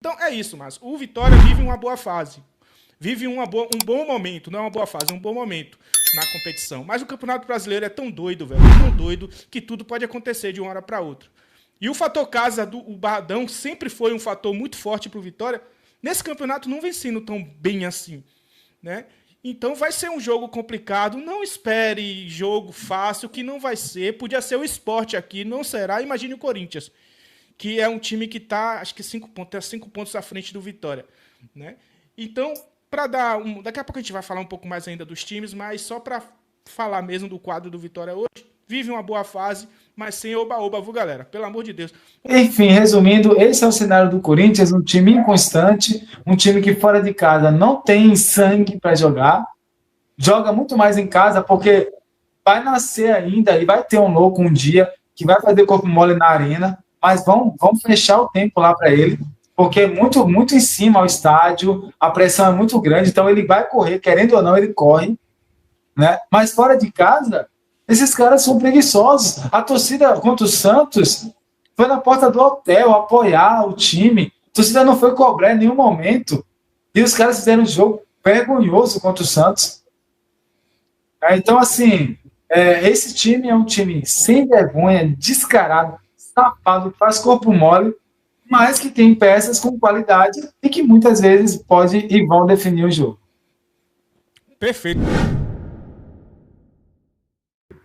Então é isso, mas o Vitória vive uma boa fase. Vive um bom momento, não é uma boa fase, é um bom momento na competição. Mas o Campeonato Brasileiro é tão doido, velho, tão doido, que tudo pode acontecer de uma hora para outra. E o fator casa do Barradão sempre foi um fator muito forte para o Vitória. Nesse campeonato não vem sendo tão bem assim, né? Então vai ser um jogo complicado. Não espere jogo fácil, que não vai ser. Podia ser o Sport aqui, não será. Imagine o Corinthians, que é um time que está, acho que 5 pontos, é 5 pontos à frente do Vitória, né? Então, para dar daqui a pouco a gente vai falar um pouco mais ainda dos times, mas só para falar mesmo do quadro do Vitória hoje, vive uma boa fase, mas sem oba-oba, viu, galera? Pelo amor de Deus. Enfim, resumindo, esse é o cenário do Corinthians, um time inconstante, um time que fora de casa não tem sangue para jogar, joga muito mais em casa porque vai nascer ainda e vai ter um louco um dia que vai fazer corpo mole na arena, mas vão fechar o tempo lá para ele, porque é muito, muito em cima ao estádio, a pressão é muito grande, então ele vai correr, querendo ou não, ele corre, né? Mas fora de casa, esses caras são preguiçosos. A torcida contra o Santos foi na porta do hotel apoiar o time. A torcida não foi cobrar em nenhum momento. E os caras fizeram um jogo vergonhoso contra o Santos. Então, assim, esse time é um time sem vergonha, descarado, safado, faz corpo mole, mas que tem peças com qualidade e que muitas vezes pode e vão definir o jogo. Perfeito.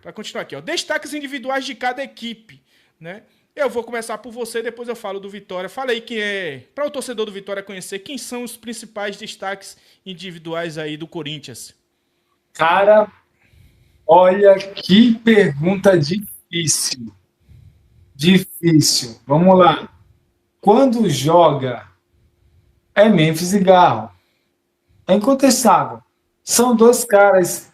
Para continuar aqui, ó. Destaques individuais de cada equipe, né? Eu vou começar por você, depois eu falo do Vitória. Fala aí quem é, para o torcedor do Vitória conhecer, quem são os principais destaques individuais aí do Corinthians. Cara, olha que pergunta difícil. Difícil. Vamos lá. Quando joga, é Memphis e Garro. É incontestável. São dois caras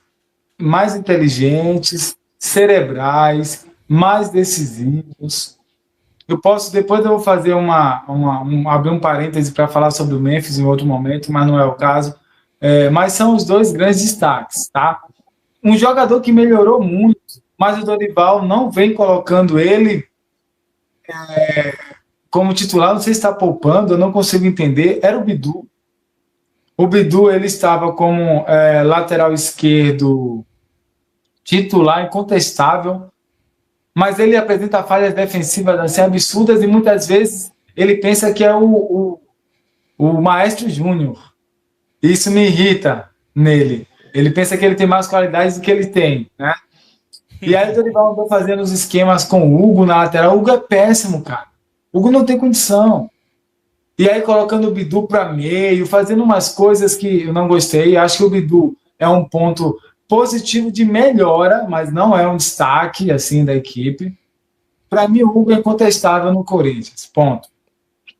mais inteligentes, cerebrais, mais decisivos. Depois eu vou fazer abrir um parêntese para falar sobre o Memphis em outro momento, mas não é o caso. Mas são os dois grandes destaques, tá? Um jogador que melhorou muito, mas o Dorival não vem colocando ele como titular, não sei se está poupando, eu não consigo entender, era o Bidu. O Bidu, ele estava como lateral esquerdo titular, incontestável, mas ele apresenta falhas defensivas assim, absurdas e muitas vezes ele pensa que é o Maestro Júnior. Isso me irrita nele. Ele pensa que ele tem mais qualidades do que ele tem, né? E aí o Dorival andou fazendo os esquemas com o Hugo na lateral. O Hugo é péssimo, cara. O Hugo não tem condição. E aí colocando o Bidu para meio, fazendo umas coisas que eu não gostei. Acho que o Bidu é um ponto positivo de melhora, mas não é um destaque assim da equipe. Para mim, o Hugo é incontestável no Corinthians. Ponto.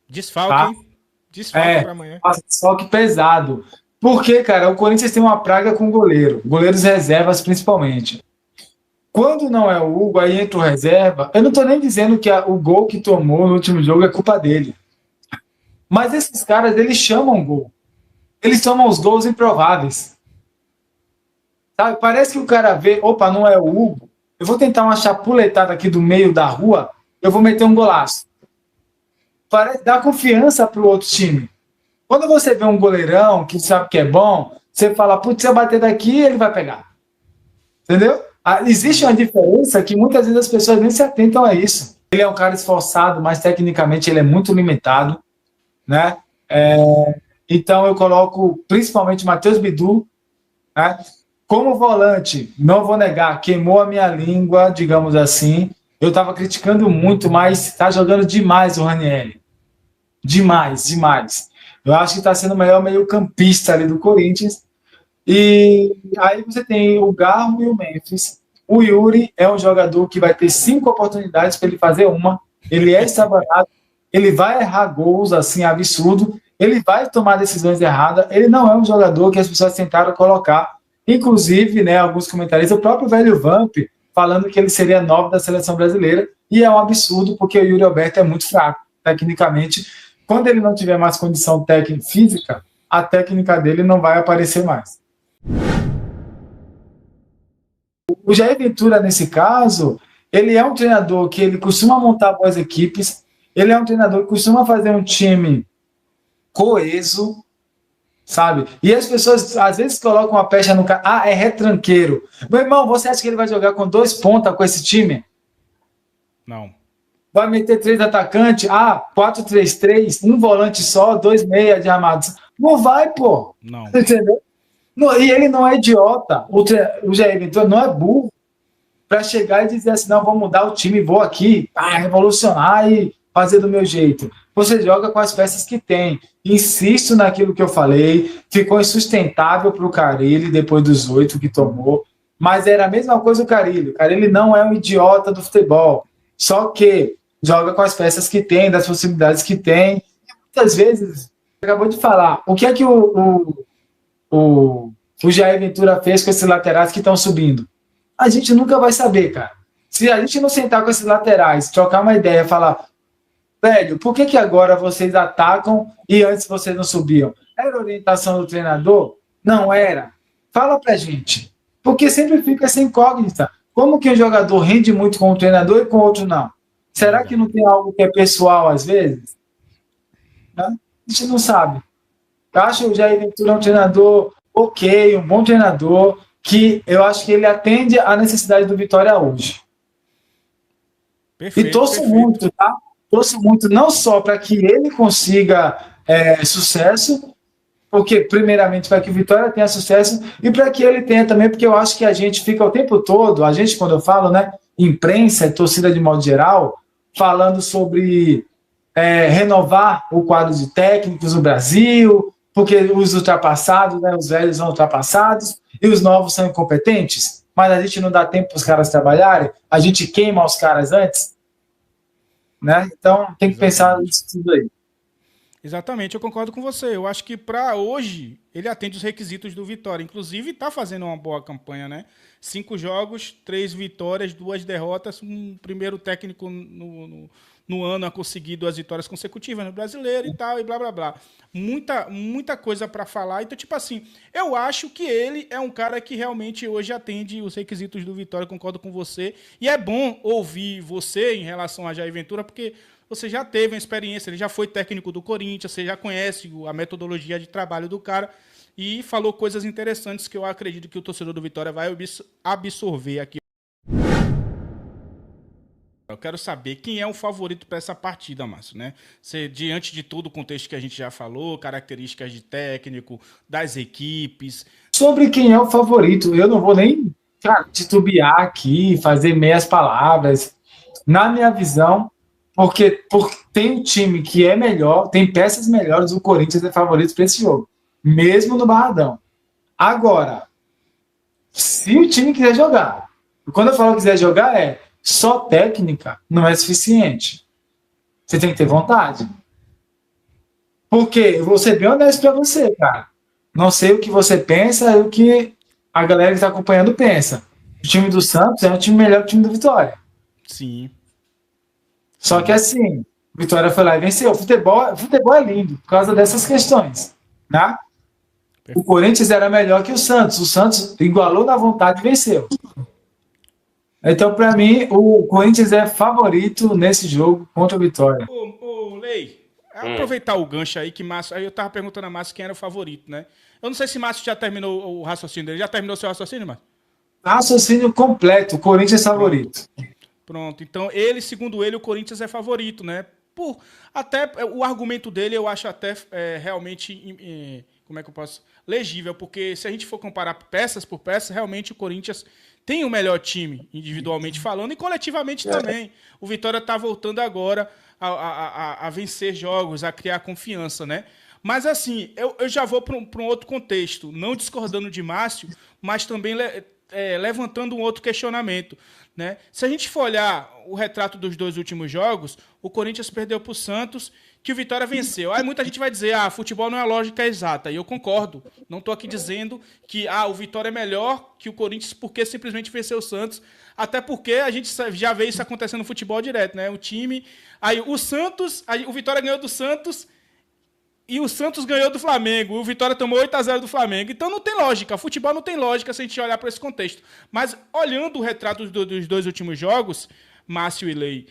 Desfalque, tá? Desfalque para amanhã. Desfalque pesado. Porque, cara, o Corinthians tem uma praga com goleiro. Goleiros reservas, principalmente. Quando não é o Hugo, aí entra o reserva. Eu não estou nem dizendo que o gol que tomou no último jogo é culpa dele. Mas esses caras, eles chamam gol. Eles tomam os gols improváveis. Sabe? Parece que o cara vê, opa, não é o Hugo. Eu vou tentar uma chapuletada aqui do meio da rua, eu vou meter um golaço. Parece dar confiança para o outro time. Quando você vê um goleirão que sabe que é bom, você fala, putz, se eu bater daqui, ele vai pegar. Entendeu? Existe uma diferença que muitas vezes as pessoas nem se atentam a isso. Ele é um cara esforçado, mas tecnicamente ele é muito limitado, né? Então eu coloco principalmente Matheus Bidu, né? Como volante, não vou negar, queimou a minha língua, digamos assim. Eu estava criticando muito, mas está jogando demais o Ranieri. Demais, demais. Eu acho que está sendo o melhor meio-campista ali do Corinthians. E aí você tem o Garro e o Memphis. O Yuri é um jogador que vai ter 5 oportunidades para ele fazer uma. Ele é estabanado, ele vai errar gols assim, absurdo. Ele vai tomar decisões erradas. Ele não é um jogador que as pessoas tentaram colocar. Inclusive, né, alguns comentaristas, o próprio velho Vamp, falando que ele seria 9 da seleção brasileira. E é um absurdo, porque o Yuri Alberto é muito fraco, tecnicamente. Quando ele não tiver mais condição técnica física, a técnica dele não vai aparecer mais. O Jair Ventura, nesse caso, ele é um treinador que ele costuma montar boas equipes, ele é um treinador que costuma fazer um time coeso, sabe? E as pessoas às vezes colocam a pecha no cara. Ah, é retranqueiro. Meu irmão, você acha que ele vai jogar com 2 pontas com esse time? Não. Vai meter 3 atacantes? Ah, 4-3-3, um volante só, 2 meias de armados. Não vai, pô. Não. Entendeu? Não, e ele não é idiota. O Jair Ventura não é burro para chegar e dizer assim, não, vou mudar o time, vou aqui, revolucionar e fazer do meu jeito. Você joga com as peças que tem. Insisto naquilo que eu falei, ficou insustentável para o Carille depois dos 8 que tomou, mas era a mesma coisa o Carille. O Carille não é um idiota do futebol, só que joga com as peças que tem, das possibilidades que tem. E muitas vezes, acabou de falar, o que é que o Jair Ventura fez com esses laterais que estão subindo? A gente nunca vai saber, cara. Se a gente não sentar com esses laterais, trocar uma ideia, falar, velho, por que agora vocês atacam e antes vocês não subiam? Era orientação do treinador? Não era. Fala pra gente. Porque sempre fica essa incógnita. Como que um jogador rende muito com o treinador e com o outro não? Será que não tem algo que é pessoal às vezes? Né? A gente não sabe. Eu acho o Jair Ventura um treinador ok, um bom treinador, que eu acho que ele atende à necessidade do Vitória hoje. Perfeito, e torço muito, tá? Torço muito não só para que ele consiga sucesso, porque primeiramente para que o Vitória tenha sucesso, e para que ele tenha também, porque eu acho que a gente fica o tempo todo, a gente quando eu falo, né, imprensa e torcida de modo geral, falando sobre renovar o quadro de técnicos no Brasil, porque os ultrapassados, né, os velhos são ultrapassados e os novos são incompetentes, mas a gente não dá tempo para os caras trabalharem, a gente queima os caras antes, né? Então tem que pensar nisso tudo aí. Exatamente, eu concordo com você. Eu acho que para hoje ele atende os requisitos do Vitória. Inclusive está fazendo uma boa campanha, né? 5 jogos, 3 vitórias, 2 derrotas. Um primeiro técnico no ano a conseguir 2 vitórias consecutivas no Brasileiro e tal, e blá, blá, blá. Muita coisa para falar. Então, tipo assim, eu acho que ele é um cara que realmente hoje atende os requisitos do Vitória, concordo com você. E é bom ouvir você em relação a Jair Ventura, porque você já teve uma experiência, ele já foi técnico do Corinthians, você já conhece a metodologia de trabalho do cara e falou coisas interessantes que eu acredito que o torcedor do Vitória vai absorver aqui. Eu quero saber quem é o favorito para essa partida, Márcio, né? Você, diante de todo o contexto que a gente já falou, características de técnico, das equipes. Sobre quem é o favorito, eu não vou nem titubear aqui, fazer meias palavras. Na minha visão, porque tem um time que é melhor, tem peças melhores, o Corinthians é favorito para esse jogo, mesmo no Barradão. Agora, se o time quiser jogar, quando eu falo quiser jogar, só técnica não é suficiente. Você tem que ter vontade. Porque eu vou ser bem honesto para você, cara. Não sei o que você pensa e o que a galera que está acompanhando pensa. O time do Santos é um time melhor que o time do Vitória. Sim. Só que assim, Vitória foi lá e venceu. Futebol é lindo por causa dessas questões, né? O Corinthians era melhor que o Santos igualou na vontade e venceu. Então, para mim, o Corinthians é favorito nesse jogo contra o Vitória. Ô Lei, aproveitar o gancho aí que Márcio, aí eu tava perguntando a Márcio quem era o favorito, né? Eu não sei se Márcio já terminou o raciocínio dele. Já terminou o seu raciocínio, Márcio? Raciocínio completo, o Corinthians é favorito. Pronto, então ele, segundo ele, o Corinthians é favorito, né? Até o argumento dele eu acho até realmente, como é que eu posso, legível, porque se a gente for comparar peças por peças, realmente o Corinthians tem o melhor time, individualmente falando, e coletivamente também. O Vitória está voltando agora a vencer jogos, a criar confiança, né? Mas assim, eu já vou para um outro contexto, não discordando de Márcio, mas também levantando um outro questionamento, né? Se a gente for olhar o retrato dos 2 últimos jogos, o Corinthians perdeu para o Santos, que o Vitória venceu. Aí muita gente vai dizer, futebol não é lógica exata, e eu concordo. Não estou aqui dizendo que o Vitória é melhor que o Corinthians porque simplesmente venceu o Santos, até porque a gente já vê isso acontecendo no futebol direto, né? O time, aí o Santos, aí o Vitória ganhou do Santos, e o Santos ganhou do Flamengo. O Vitória tomou 8-0 do Flamengo. Então não tem lógica. Futebol não tem lógica se a gente olhar para esse contexto. Mas olhando o retrato dos 2 últimos jogos, Márcio e Lei,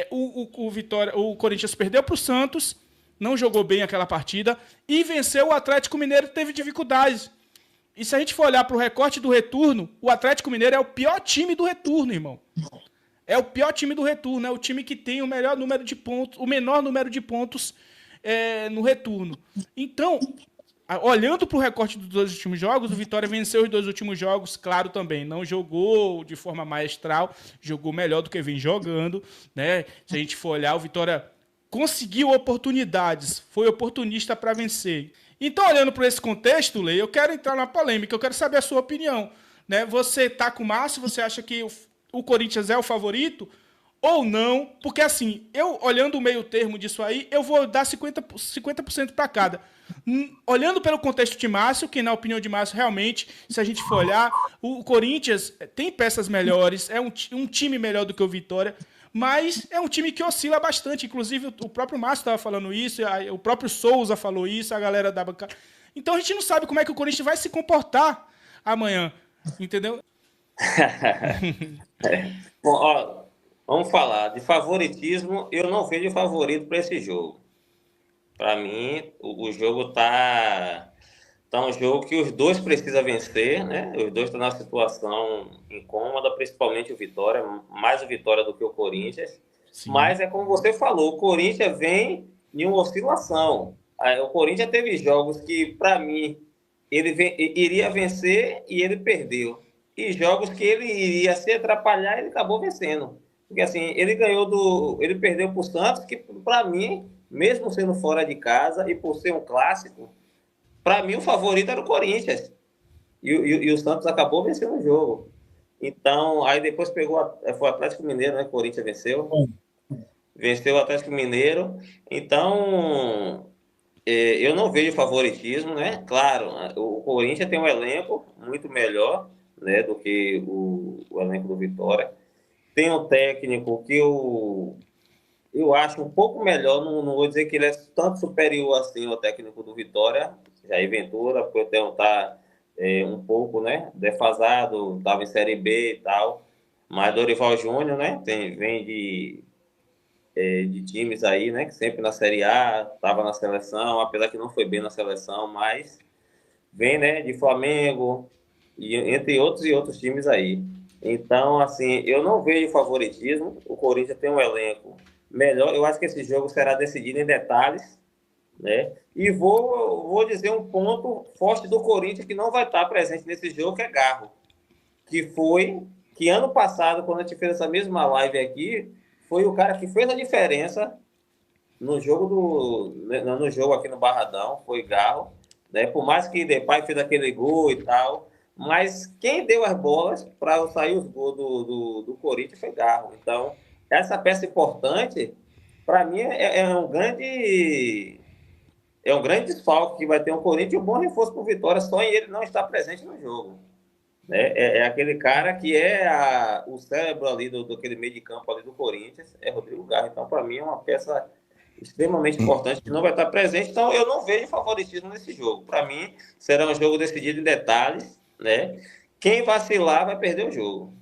o Corinthians perdeu para o Santos não jogou bem aquela partida e venceu o Atlético Mineiro, que teve dificuldades. E se a gente for olhar para o recorte do retorno, o Atlético Mineiro é o pior time do retorno, irmão. É o pior time do retorno, é o time que tem o melhor número de pontos, o menor número de pontos no retorno. Então, olhando para o recorte dos 2 últimos jogos, o Vitória venceu os 2 últimos jogos, claro também. Não jogou de forma maestral, jogou melhor do que vem jogando, né? Se a gente for olhar, o Vitória conseguiu oportunidades, foi oportunista para vencer. Então, olhando para esse contexto, Lei, eu quero entrar na polêmica, eu quero saber a sua opinião. Né? Você tá com o Márcio, você acha que o Corinthians é o favorito ou não? Porque, assim, eu olhando o meio termo disso aí, eu vou dar 50% para cada. Olhando pelo contexto de Márcio, que na opinião de Márcio, realmente, se a gente for olhar, o Corinthians tem peças melhores, é um time melhor do que o Vitória, mas é um time que oscila bastante. Inclusive, o próprio Márcio estava falando isso, o próprio Souza falou isso, a galera da bancada. Então, a gente não sabe como é que o Corinthians vai se comportar amanhã, entendeu? Bom, ó, vamos falar de favoritismo. Eu não vejo favorito para esse jogo. Para mim, o jogo tá um jogo que os dois precisam vencer, né? Os dois estão numa situação incômoda, principalmente o Vitória, mais o Vitória do que o Corinthians. Sim. Mas é como você falou, o Corinthians vem em uma oscilação. O Corinthians teve jogos que, para mim, ele iria vencer e ele perdeu. E jogos que ele iria se atrapalhar e ele acabou vencendo. Porque assim, ele perdeu para o Santos, que para mim, mesmo sendo fora de casa e por ser um clássico, para mim o favorito era o Corinthians. E o Santos acabou vencendo o jogo. Então, aí depois foi o Atlético Mineiro, né? O Corinthians venceu. Venceu o Atlético Mineiro. Então, eu não vejo favoritismo, né? Claro, o Corinthians tem um elenco muito melhor, né, do que o elenco do Vitória. Tem um técnico que eu acho um pouco melhor, não vou dizer que ele é tanto superior assim ao técnico do Vitória, Jair Ventura, porque o tá um pouco, né, defasado, estava em Série B e tal, mas Dorival Júnior, né, vem de times aí, né, que sempre na Série A, estava na seleção, apesar que não foi bem na seleção, mas vem, né, de Flamengo, e entre outros times aí. Então, assim, eu não vejo favoritismo. O Corinthians tem um elenco melhor. Eu acho que esse jogo será decidido em detalhes, né? E vou dizer um ponto forte do Corinthians que não vai estar presente nesse jogo, que é Garro. Que ano passado, quando a gente fez essa mesma live aqui, foi o cara que fez a diferença no jogo no jogo aqui no Barradão, foi Garro, né? Por mais que Depay fez aquele gol e tal, mas quem deu as bolas para sair os gols do Corinthians foi Garro. Então, essa peça importante, para mim, é um grande desfalque que vai ter um Corinthians e um bom reforço para o Vitória, só em ele não estar presente no jogo. É aquele cara que é o cérebro ali daquele meio de campo ali do Corinthians, é Rodrigo Garro. Então, para mim, é uma peça extremamente importante que não vai estar presente. Então, eu não vejo favoritismo nesse jogo. Para mim, será um jogo decidido em detalhes, né? Quem vacilar vai perder o jogo.